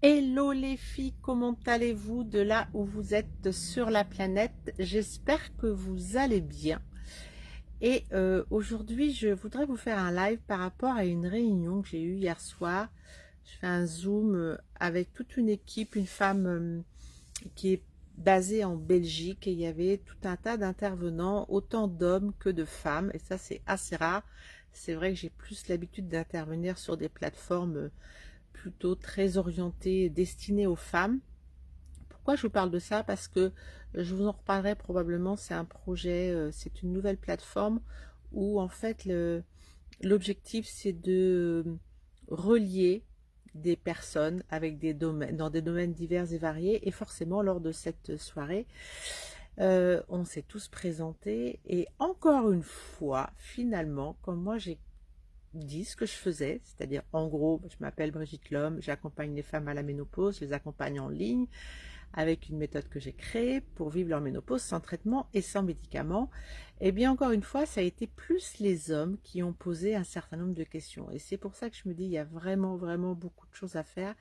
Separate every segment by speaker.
Speaker 1: Hello les filles, comment allez-vous de là où vous êtes sur la planète? J'espère que vous allez bien. Et aujourd'hui, je voudrais vous faire un live par rapport à une réunion que j'ai eue hier soir. Je fais un Zoom avec toute une équipe, une femme qui est basée en Belgique, et il y avait tout un tas d'intervenants, autant d'hommes que de femmes, et ça c'est assez rare. C'est vrai que j'ai plus l'habitude d'intervenir sur des plateformes plutôt très orientées, destinées aux femmes. Pourquoi je vous parle de ça? Parce que je vous en reparlerai probablement. C'est un projet, c'est une nouvelle plateforme où en fait l'objectif c'est de relier des personnes avec des domaines, dans des domaines divers et variés. Et forcément, lors de cette soirée, on s'est tous présentés. Et encore une fois, finalement, comme moi j'ai dit ce que je faisais, c'est-à-dire en gros, je m'appelle Brigitte Lhomme, j'accompagne les femmes à la ménopause, je les accompagne en ligne avec une méthode que j'ai créée pour vivre leur ménopause sans traitement et sans médicaments. Et bien encore une fois, ça a été plus les hommes qui ont posé un certain nombre de questions. Et c'est pour ça que je me dis, il y a vraiment, vraiment beaucoup de choses à faire,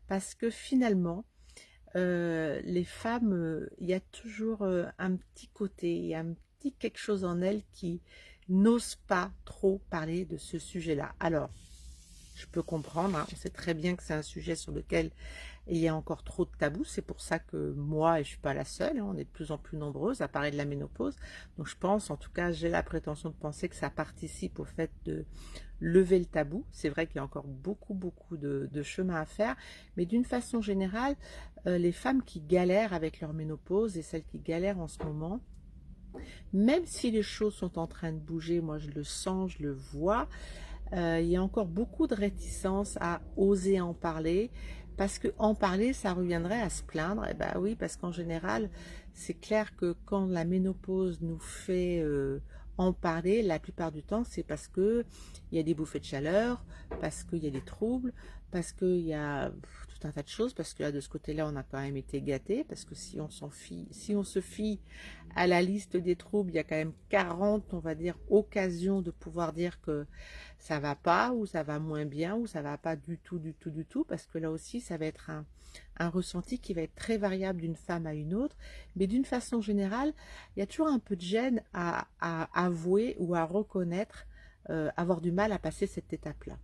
Speaker 1: parce que finalement, les femmes, il y a toujours un petit côté, il y a un petit quelque chose en elles qui n'ose pas trop parler de ce sujet-là. Alors, je peux comprendre, hein, on sait très bien que c'est un sujet sur lequel il y a encore trop de tabous. C'est pour ça que moi, et je ne suis pas la seule, hein, on est de plus en plus nombreuses à parler de la ménopause. Donc je pense, en tout cas, j'ai la prétention de penser que ça participe au fait de lever le tabou. C'est vrai qu'il y a encore beaucoup, beaucoup de chemin à faire. Mais d'une façon générale, les femmes qui galèrent avec leur ménopause et celles qui galèrent en ce moment, même si les choses sont en train de bouger, moi je le sens, je le vois, il y a encore beaucoup de réticence à oser en parler, parce que en parler, ça reviendrait à se plaindre. Et ben oui, parce qu'en général, c'est clair que quand la ménopause nous fait en parler, la plupart du temps, c'est parce que il y a des bouffées de chaleur, parce qu'il y a des troubles, parce qu'il y a tout un tas de choses, parce que là, de ce côté-là, on a quand même été gâtés, parce que si on s'en fie, si on se fie à la liste des troubles, il y a quand même 40, on va dire, occasions de pouvoir dire que ça va pas, ou ça va moins bien, ou ça va pas du tout, du tout, du tout, parce que là aussi, ça va être un ressenti qui va être très variable d'une femme à une autre. Mais d'une façon générale, il y a toujours un peu de gêne à avouer ou à reconnaître, avoir du mal à passer cette étape-là.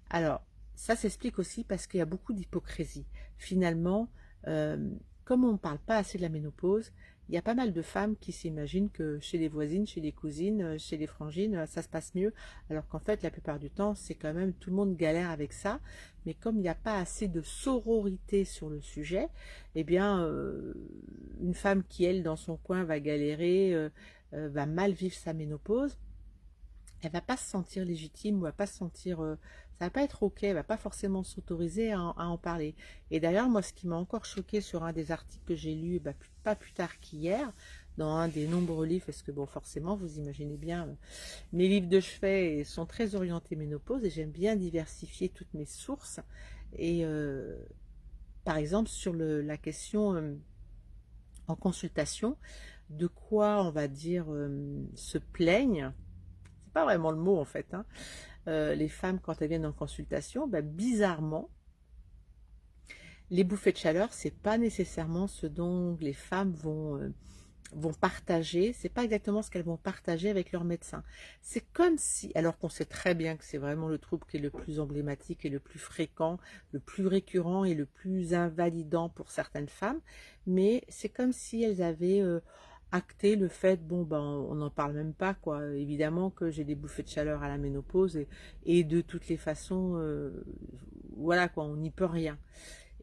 Speaker 1: Alors, ça s'explique aussi parce qu'il y a beaucoup d'hypocrisie. Finalement, euh, comme on ne parle pas assez de la ménopause, il y a pas mal de femmes qui s'imaginent que chez les voisines, chez les cousines, chez les frangines, ça se passe mieux, alors qu'en fait, la plupart du temps, c'est quand même tout le monde galère avec ça. Mais comme il n'y a pas assez de sororité sur le sujet, eh bien, une femme qui, elle, dans son coin, va galérer, va mal vivre sa ménopause, elle va pas se sentir légitime, ou va pas se sentir, ça va pas être ok, elle va pas forcément s'autoriser à en parler. Et d'ailleurs, moi, ce qui m'a encore choqué sur un des articles que j'ai lu, bah, pas plus tard qu'hier, dans un des nombreux livres, parce que bon, forcément, vous imaginez bien, mes livres de chevet sont très orientés ménopause, et j'aime bien diversifier toutes mes sources. Et par exemple, sur la question en consultation, de quoi on va dire se plaignent, c'est pas vraiment le mot en fait, hein, les femmes quand elles viennent en consultation, bah, bizarrement, les bouffées de chaleur, c'est pas nécessairement ce dont les femmes vont partager, c'est pas exactement ce qu'elles vont partager avec leur médecin. C'est comme si, alors qu'on sait très bien que c'est vraiment le trouble qui est le plus emblématique et le plus fréquent, le plus récurrent et le plus invalidant pour certaines femmes, mais c'est comme si elles avaient acté le fait, bon ben on n'en parle même pas quoi, évidemment que j'ai des bouffées de chaleur à la ménopause, et de toutes les façons, voilà quoi, on n'y peut rien.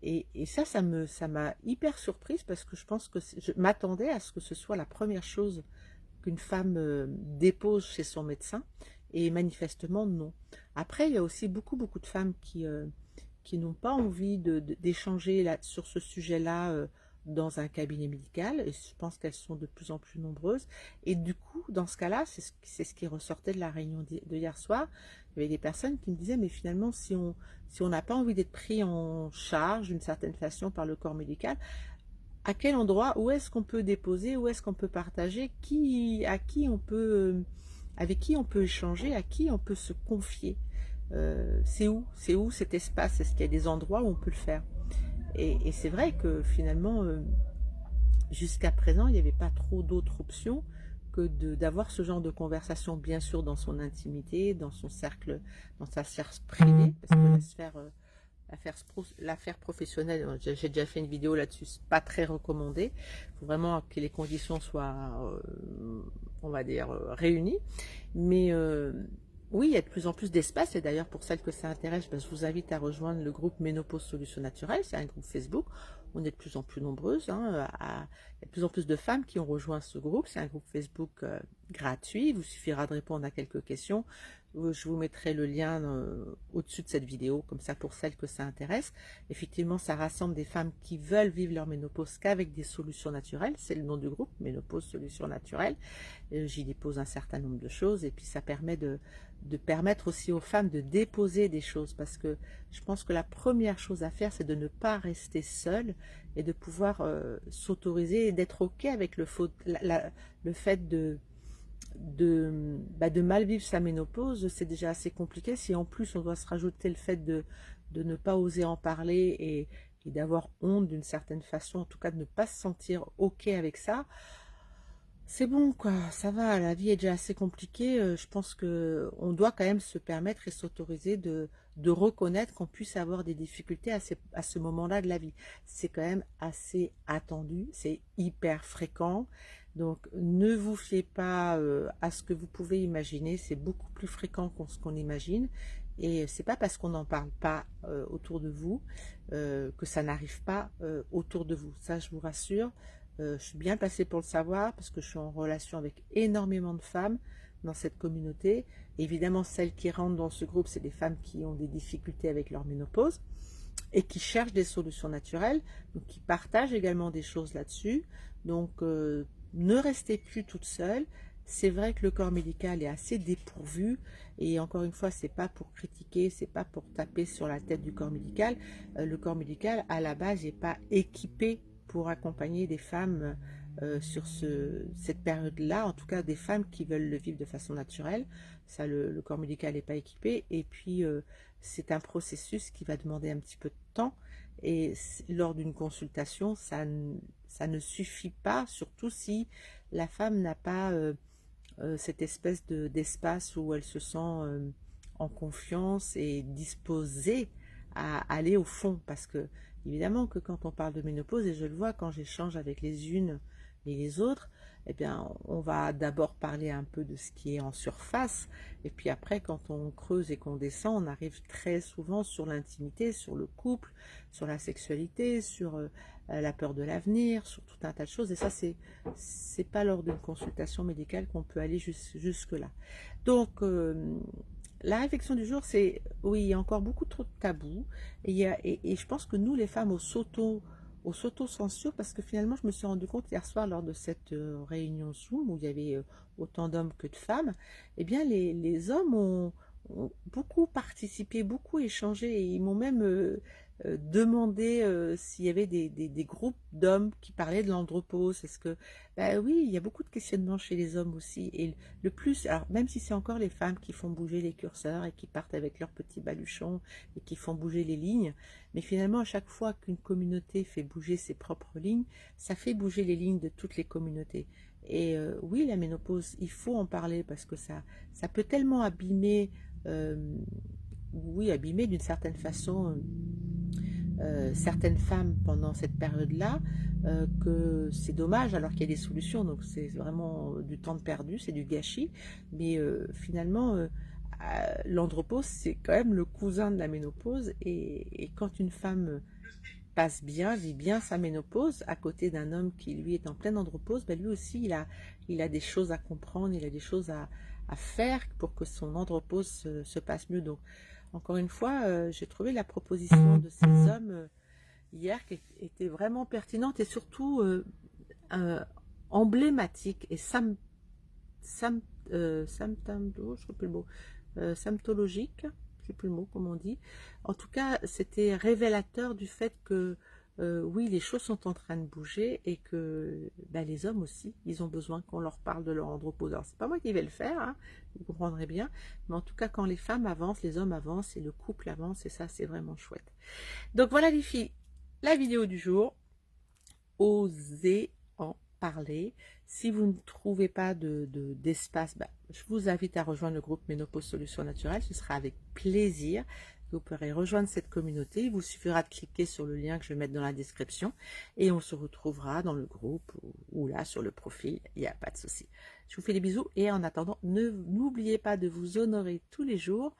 Speaker 1: Et ça m'a hyper surprise, parce que je pense que je m'attendais à ce que ce soit la première chose qu'une femme dépose chez son médecin, et manifestement non. Après, il y a aussi beaucoup, beaucoup de femmes qui n'ont pas envie d'échanger sur ce sujet-là dans un cabinet médical, et je pense qu'elles sont de plus en plus nombreuses. Et du coup, dans ce cas-là, c'est ce qui ressortait de la réunion de hier soir. Il y avait des personnes qui me disaient, mais finalement, si on n'a pas envie d'être pris en charge d'une certaine façon par le corps médical, à quel endroit, où est-ce qu'on peut déposer, où est-ce qu'on peut partager, à qui on peut, avec qui on peut échanger, à qui on peut se confier. c'est où cet espace? Est-ce qu'il y a des endroits où on peut le faire? Et c'est vrai que finalement, jusqu'à présent, il n'y avait pas trop d'autres options que d'avoir ce genre de conversation, bien sûr, dans son intimité, dans son cercle, dans sa sphère privée, parce que la sphère, l'affaire professionnelle, j'ai déjà fait une vidéo là-dessus, c'est pas très recommandé. Il faut vraiment que les conditions soient, on va dire, réunies. Mais oui, il y a de plus en plus d'espace, et d'ailleurs pour celles que ça intéresse, ben, je vous invite à rejoindre le groupe Ménopause Solutions Naturelles, c'est un groupe Facebook. On est de plus en plus nombreuses, hein, il y a de plus en plus de femmes qui ont rejoint ce groupe. C'est un groupe Facebook gratuit, il vous suffira de répondre à quelques questions. Je vous mettrai le lien au-dessus de cette vidéo, comme ça pour celles que ça intéresse. Effectivement, ça rassemble des femmes qui veulent vivre leur ménopause qu'avec des solutions naturelles. C'est le nom du groupe, Ménopause Solutions Naturelles. J'y dépose un certain nombre de choses, et puis ça permet de permettre aussi aux femmes de déposer des choses, parce que je pense que la première chose à faire, c'est de ne pas rester seule et de pouvoir s'autoriser et d'être OK avec le fait de mal vivre sa ménopause. C'est déjà assez compliqué. Si en plus on doit se rajouter le fait de ne pas oser en parler et d'avoir honte d'une certaine façon, en tout cas de ne pas se sentir OK avec ça, c'est bon quoi, ça va, la vie est déjà assez compliquée. Je pense que on doit quand même se permettre et s'autoriser de reconnaître qu'on puisse avoir des difficultés à ce moment-là de la vie. C'est quand même assez attendu, c'est hyper fréquent. Donc ne vous fiez pas à ce que vous pouvez imaginer, c'est beaucoup plus fréquent ce qu'on imagine. Et c'est pas parce qu'on n'en parle pas autour de vous que ça n'arrive pas autour de vous. Ça, je vous rassure. Je suis bien placée pour le savoir parce que je suis en relation avec énormément de femmes dans cette communauté. Évidemment, celles qui rentrent dans ce groupe, c'est des femmes qui ont des difficultés avec leur ménopause et qui cherchent des solutions naturelles, donc qui partagent également des choses là-dessus. Donc, ne restez plus toute seule. C'est vrai que le corps médical est assez dépourvu, et encore une fois, c'est pas pour critiquer, c'est pas pour taper sur la tête du corps médical. Le corps médical, à la base, n'est pas équipé pour accompagner des femmes sur cette période-là, en tout cas des femmes qui veulent le vivre de façon naturelle. Ça, le corps médical n'est pas équipé, et puis c'est un processus qui va demander un petit peu de temps, et lors d'une consultation, ça ne suffit pas, surtout si la femme n'a pas cette espèce d'espace où elle se sent en confiance et disposée à aller au fond, parce que évidemment que quand on parle de ménopause, et je le vois quand j'échange avec les unes et les autres, eh bien, on va d'abord parler un peu de ce qui est en surface, et puis après, quand on creuse et qu'on descend, on arrive très souvent sur l'intimité, sur le couple, sur la sexualité, sur la peur de l'avenir, sur tout un tas de choses, et ça, c'est pas lors d'une consultation médicale qu'on peut aller jusque-là. Donc, la réflexion du jour, c'est, oui, il y a encore beaucoup trop de tabous, et je pense que nous, les femmes, on s'auto-censure, parce que finalement, je me suis rendu compte hier soir lors de cette réunion Zoom où il y avait autant d'hommes que de femmes, eh bien, les hommes ont beaucoup participé, beaucoup échangé, et ils m'ont même demandé s'il y avait des groupes d'hommes qui parlaient de l'andropause. Est-ce que, ben oui, il y a beaucoup de questionnements chez les hommes aussi, et le plus, alors même si c'est encore les femmes qui font bouger les curseurs et qui partent avec leurs petits baluchons et qui font bouger les lignes, mais finalement, à chaque fois qu'une communauté fait bouger ses propres lignes, ça fait bouger les lignes de toutes les communautés. Et oui, la ménopause, il faut en parler, parce que ça peut tellement abîmer, oui, abîmer d'une certaine façon certaines femmes pendant cette période-là, que c'est dommage, alors qu'il y a des solutions. Donc c'est vraiment du temps de perdu, c'est du gâchis. Mais finalement, l'andropause, c'est quand même le cousin de la ménopause. Et quand une femme passe bien, vit bien sa ménopause, à côté d'un homme qui, lui, est en pleine andropause, ben lui aussi, il a des choses à comprendre, il a des choses à faire pour que son andropause se passe mieux. Donc, encore une fois, j'ai trouvé la proposition de ces hommes hier qui était vraiment pertinente, et surtout euh, emblématique et sam, je sais plus le mot, symptologique, je sais plus le mot, comme on dit. En tout cas, c'était révélateur du fait que oui, les choses sont en train de bouger et que bah, les hommes aussi, ils ont besoin qu'on leur parle de leur andropause. Alors, c'est pas moi qui vais le faire, hein, vous comprendrez bien, mais en tout cas, quand les femmes avancent, les hommes avancent et le couple avance, et ça, c'est vraiment chouette. Donc voilà les filles, la vidéo du jour, osez en parler. Si vous ne trouvez pas d'espace, bah, je vous invite à rejoindre le groupe Ménopause Solutions Naturelles, ce sera avec plaisir. Vous pourrez rejoindre cette communauté, il vous suffira de cliquer sur le lien que je vais mettre dans la description et on se retrouvera dans le groupe ou là sur le profil, il n'y a pas de souci. Je vous fais des bisous et en attendant, n'oubliez pas de vous honorer tous les jours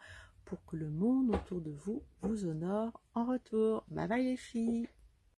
Speaker 1: pour que le monde autour de vous vous honore en retour. Bye bye les filles!